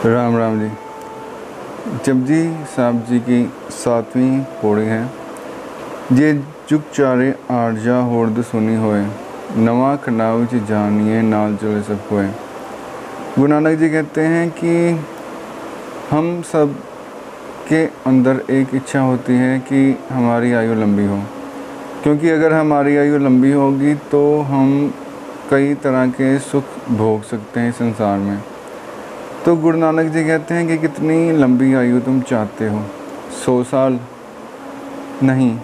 राम राम जी। जपजी साहब जी की 7वीं पौड़ी है। जे जुग चारे आरजा होर्द सुनी होए, नवा खंडाव च जानिए नाल चले सब कोए। गुरु नानक जी कहते हैं कि हम सब के अंदर एक इच्छा होती है कि हमारी आयु लंबी हो, क्योंकि अगर हमारी आयु लंबी होगी तो हम कई तरह के सुख भोग सकते हैं संसार में। तो गुरु नानक जी कहते हैं कि कितनी लंबी आयु तुम चाहते हो? 100 साल नहीं,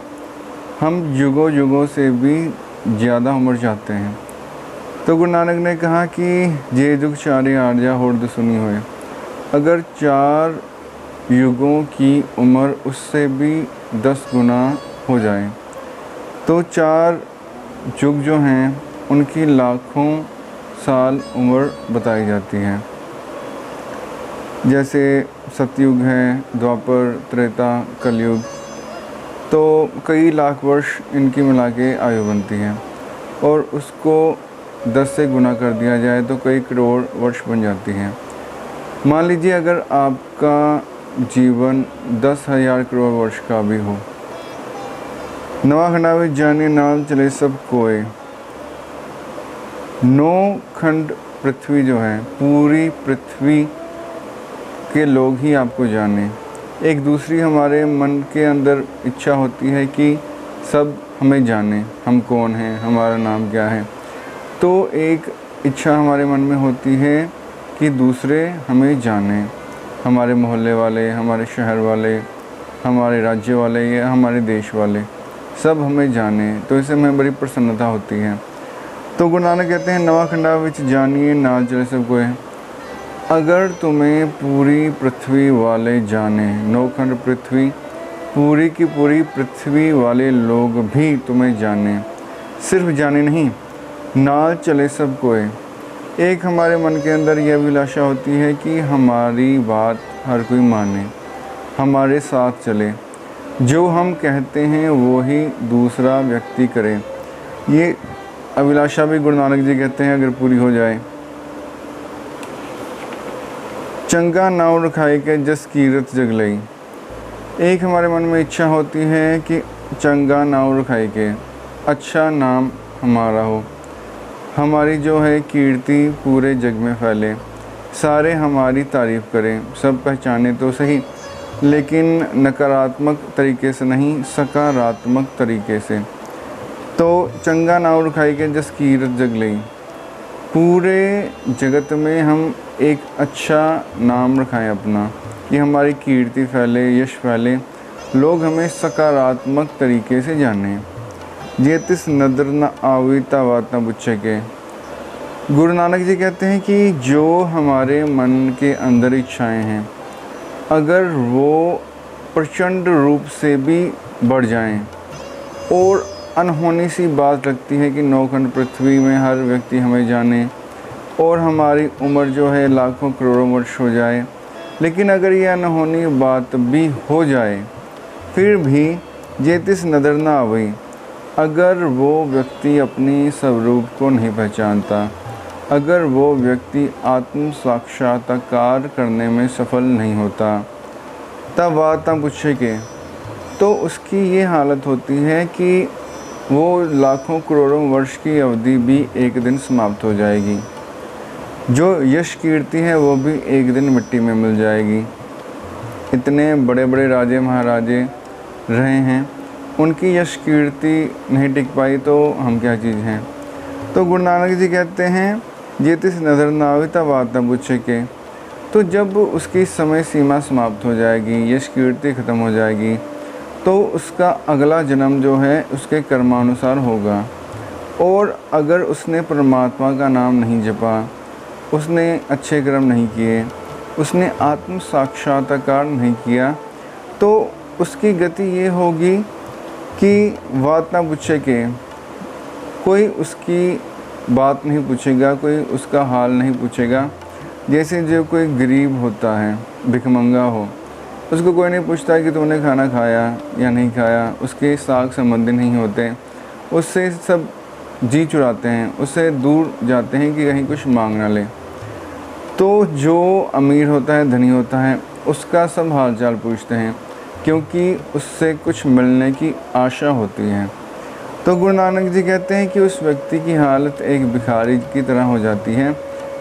हम युगों युगों से भी ज़्यादा उम्र चाहते हैं। तो गुरु नानक ने कहा कि जे जुग चारे आरजा होर्द सुनी होए, अगर 4 युगों की उम्र उससे भी 10 गुना हो जाए तो 4 युग जो हैं उनकी लाखों साल उम्र बताई जाती है। जैसे सतयुग है, द्वापर, त्रेता, कलयुग, तो कई लाख वर्ष इनकी मिला के आयु बनती है और उसको 10 से गुना कर दिया जाए तो कई करोड़ वर्ष बन जाती है। मान लीजिए अगर आपका जीवन 10,000 करोड़ वर्ष का भी हो। नवा खंडावे जाने नाल चले सब कोए। 9 खंड पृथ्वी जो है, पूरी पृथ्वी के लोग ही आपको जाने। एक दूसरी हमारे मन के अंदर इच्छा होती है कि सब हमें जाने, हम कौन हैं, हमारा नाम क्या है। तो एक इच्छा हमारे मन में होती है कि दूसरे हमें जाने, हमारे मोहल्ले वाले, हमारे शहर वाले, हमारे राज्य वाले या हमारे देश वाले, सब हमें जाने। तो इससे हमें बड़ी प्रसन्नता होती है। तो गुरु नानक कहते हैं नवा खंडा विच जानिए नाल चले सब कोए। अगर तुम्हें पूरी पृथ्वी वाले जाने, 9 खंड पृथ्वी, पूरी की पूरी पृथ्वी वाले लोग भी तुम्हें जाने, सिर्फ जाने नहीं, नाल चले सब कोए। एक हमारे मन के अंदर यह अभिलाषा होती है कि हमारी बात हर कोई माने, हमारे साथ चले, जो हम कहते हैं वो ही दूसरा व्यक्ति करे। ये अभिलाषा भी गुरु नानक जी कहते हैं अगर पूरी हो जाए। चंगा नाव रखाई के जस कीरत जग लई। एक हमारे मन में इच्छा होती है कि चंगा नाव रखाई के, अच्छा नाम हमारा हो, हमारी जो है कीर्ति पूरे जग में फैले, सारे हमारी तारीफ़ करें, सब पहचाने तो सही, लेकिन नकारात्मक तरीके से नहीं, सकारात्मक तरीके से। तो चंगा नाव रखाई के जस कीरत जग लई, पूरे जगत में हम एक अच्छा नाम रखाएं अपना, कि हमारी कीर्ति फैले, यश फैले, लोग हमें सकारात्मक तरीके से जाने। जे तिस नदर न आवी ता बात न पूछे के। गुरु नानक जी कहते हैं कि जो हमारे मन के अंदर इच्छाएं हैं, अगर वो प्रचंड रूप से भी बढ़ जाएं और अनहोनी सी बात लगती है कि 9 खंड पृथ्वी में हर व्यक्ति हमें जाने और हमारी उम्र जो है लाखों करोड़ों वर्ष हो जाए, लेकिन अगर यह अनहोनी बात भी हो जाए फिर भी जेतिस नज़र ना आवी, अगर वो व्यक्ति अपनी स्वरूप को नहीं पहचानता, अगर वो व्यक्ति आत्म साक्षात्कार करने में सफल नहीं होता, तब बात ना पूछे के, तो उसकी ये हालत होती है कि वो लाखों करोड़ों वर्ष की अवधि भी एक दिन समाप्त हो जाएगी। जो यश कीर्ति है वो भी एक दिन मिट्टी में मिल जाएगी। इतने बड़े बड़े राजे महाराजे रहे हैं, उनकी यश कीर्ति नहीं टिक पाई तो हम क्या चीज़ हैं। तो गुरु नानक जी कहते हैं जे तिस नज़र न आवे ता बात न पूछे के। तो जब उसकी समय सीमा समाप्त हो जाएगी, यश कीर्ति ख़त्म हो जाएगी, तो उसका अगला जन्म जो है उसके कर्मानुसार होगा। और अगर उसने परमात्मा का नाम नहीं जपा, उसने अच्छे कर्म नहीं किए, उसने आत्म साक्षात्कार नहीं किया, तो उसकी गति ये होगी कि बात ना पूछे के, कोई उसकी बात नहीं पूछेगा, कोई उसका हाल नहीं पूछेगा। जैसे जो कोई गरीब होता है, भिखमंगा हो, उसको कोई नहीं पूछता कि तुमने खाना खाया या नहीं खाया, उसके साग संबंधी नहीं होते, उससे सब जी चुराते हैं, उससे दूर जाते हैं कि कहीं कुछ मांग ना ले। तो जो अमीर होता है, धनी होता है, उसका सब हाल चाल पूछते हैं क्योंकि उससे कुछ मिलने की आशा होती है। तो गुरु नानक जी कहते हैं कि उस व्यक्ति की हालत एक भिखारी की तरह हो जाती है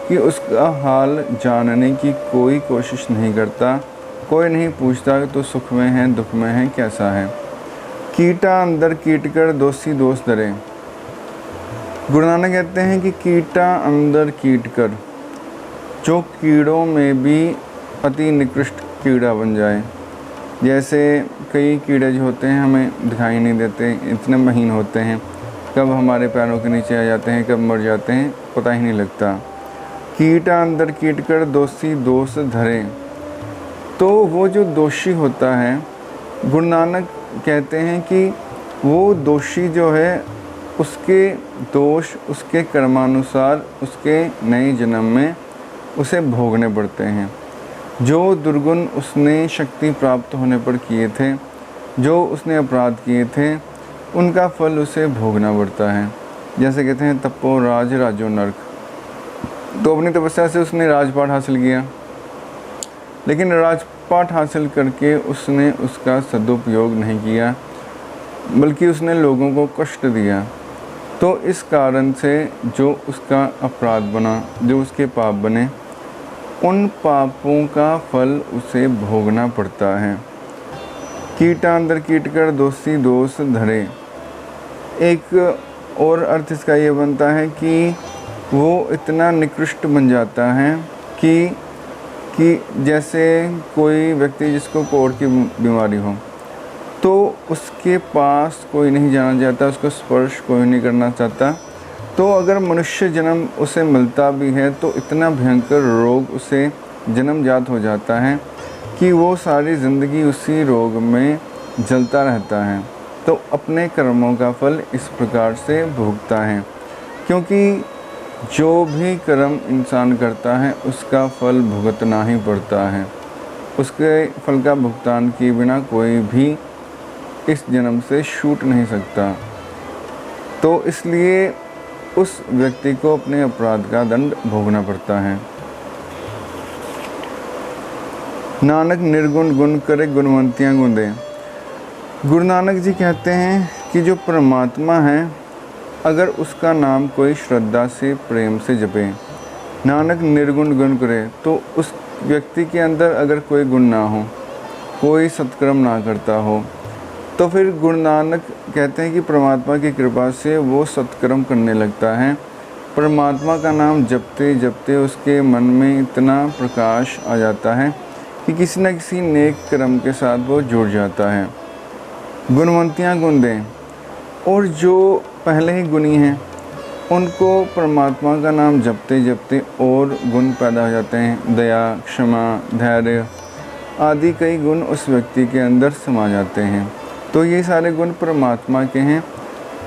कि उसका हाल जानने की कोई कोशिश नहीं करता, कोई नहीं पूछता तो सुख में है, दुख में है, कैसा है। कीटा अंदर कीट कर दोषी दोष धरे। गुरु नानक कहते हैं कि कीटा अंदर कीट कर, जो कीड़ों में भी अति निकृष्ट कीड़ा बन जाए। जैसे कई कीड़े जो होते हैं हमें दिखाई नहीं देते, इतने महीन होते हैं, कब हमारे पैरों के नीचे आ जाते हैं, कब मर जाते हैं, पता ही नहीं लगता। कीटा अंदर कीट कर दोषी दोष धरे। तो वो जो दोषी होता है, गुरु नानक कहते हैं कि वो दोषी जो है, उसके दोष उसके कर्मानुसार उसके नए जन्म में उसे भोगने पड़ते हैं। जो दुर्गुण उसने शक्ति प्राप्त होने पर किए थे, जो उसने अपराध किए थे, उनका फल उसे भोगना पड़ता है। जैसे कहते हैं तपो राज राजो नरक। तो अपनी तपस्या से उसने राजपाट हासिल किया, लेकिन राजपाट हासिल करके उसने उसका सदुपयोग नहीं किया, बल्कि उसने लोगों को कष्ट दिया। तो इस कारण से जो उसका अपराध बना, जो उसके पाप बने, उन पापों का फल उसे भोगना पड़ता है। कीटा अंदर कीट कर दोषी दोष धरे। एक और अर्थ इसका ये बनता है कि वो इतना निकृष्ट बन जाता है कि जैसे कोई व्यक्ति जिसको कोढ़ की बीमारी हो, तो उसके पास कोई नहीं जाना चाहता, उसको स्पर्श कोई नहीं करना चाहता। तो अगर मनुष्य जन्म उसे मिलता भी है तो इतना भयंकर रोग उसे जन्मजात हो जाता है कि वो सारी ज़िंदगी उसी रोग में जलता रहता है। तो अपने कर्मों का फल इस प्रकार से भोगता है, क्योंकि जो भी कर्म इंसान करता है उसका फल भुगतना ही पड़ता है। उसके फल का भुगतान किए बिना कोई भी इस जन्म से छूट नहीं सकता। तो इसलिए उस व्यक्ति को अपने अपराध का दंड भोगना पड़ता है। नानक निर्गुण गुण करे, गुणवंतियाँ गुण दे। गुरु नानक जी कहते हैं कि जो परमात्मा है, अगर उसका नाम कोई श्रद्धा से प्रेम से जपे, नानक निर्गुण गुण करे, तो उस व्यक्ति के अंदर अगर कोई गुण ना हो, कोई सत्कर्म ना करता हो, तो फिर गुरु नानक कहते हैं कि परमात्मा की कृपा से वो सत्कर्म करने लगता है। परमात्मा का नाम जपते जपते उसके मन में इतना प्रकाश आ जाता है कि किसी न किसी नेक कर्म के साथ वो जुड़ जाता है। गुणवंतियाँ गुण दें। और जो पहले ही गुणी हैं, उनको परमात्मा का नाम जपते जपते और गुण पैदा हो जाते हैं। दया, क्षमा, धैर्य आदि कई गुण उस व्यक्ति के अंदर समा जाते हैं। तो ये सारे गुण परमात्मा के हैं।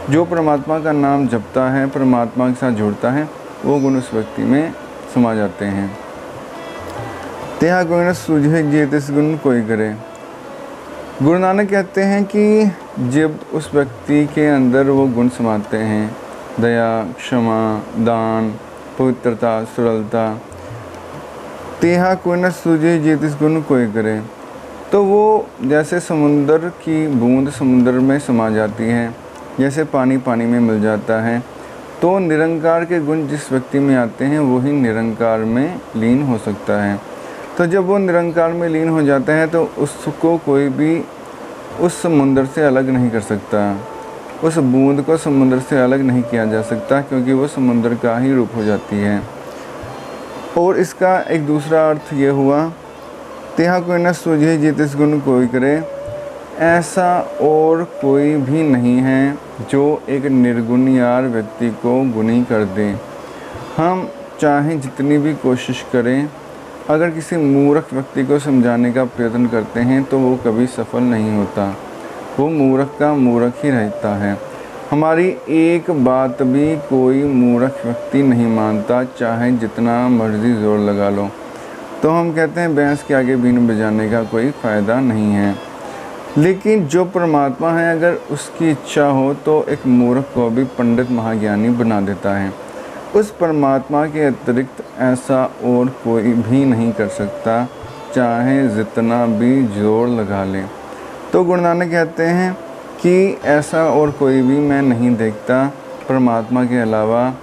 जो परमात्मा का नाम जपता है, परमात्मा के साथ जुड़ता है, वो गुण उस व्यक्ति में समा जाते हैं। तेहा कोई न सूझे जे तिस गुण कोई करे। गुरु नानक कहते हैं कि जब उस व्यक्ति के अंदर वो गुण समाते हैं, दया, क्षमा, दान, पवित्रता, सरलता, तेहा कोई न सूझे जे तिस गुण कोई करे, तो वो जैसे समुंदर की बूंद समुंदर में समा जाती है, जैसे पानी पानी में मिल जाता है। तो निरंकार के गुण जिस व्यक्ति में आते हैं वही निरंकार में लीन हो सकता है। तो जब वो निरंकार में लीन हो जाता है तो उसको कोई भी उस समुंदर से अलग नहीं कर सकता, उस बूंद को समुंदर से अलग नहीं किया जा सकता, क्योंकि वो समुंदर का ही रूप हो जाती है। और इसका एक दूसरा अर्थ ये हुआ, तेहा कोई न सूझे जे तिस गुण कोई करे। ऐसा और कोई भी नहीं है जो एक निर्गुणियार व्यक्ति को गुणी कर दे। हम चाहे जितनी भी कोशिश करें, अगर किसी मूर्ख व्यक्ति को समझाने का प्रयत्न करते हैं तो वो कभी सफल नहीं होता, वो मूर्ख का मूर्ख ही रहता है। हमारी एक बात भी कोई मूर्ख व्यक्ति नहीं मानता, चाहे जितना मर्जी ज़ोर लगा लो। तो हम कहते हैं भैंस के आगे बीन बजाने का कोई फ़ायदा नहीं है। लेकिन जो परमात्मा है, अगर उसकी इच्छा हो तो एक मूर्ख को भी पंडित महाज्ञानी बना देता है। उस परमात्मा के अतिरिक्त ऐसा और कोई भी नहीं कर सकता, चाहे जितना भी जोर लगा लें। तो गुरु नानक कहते हैं कि ऐसा और कोई भी मैं नहीं देखता परमात्मा के अलावा,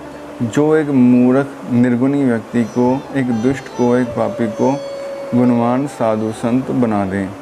जो एक मूर्ख निर्गुणी व्यक्ति को, एक दुष्ट को, एक पापी को गुणवान साधु संत बना दें।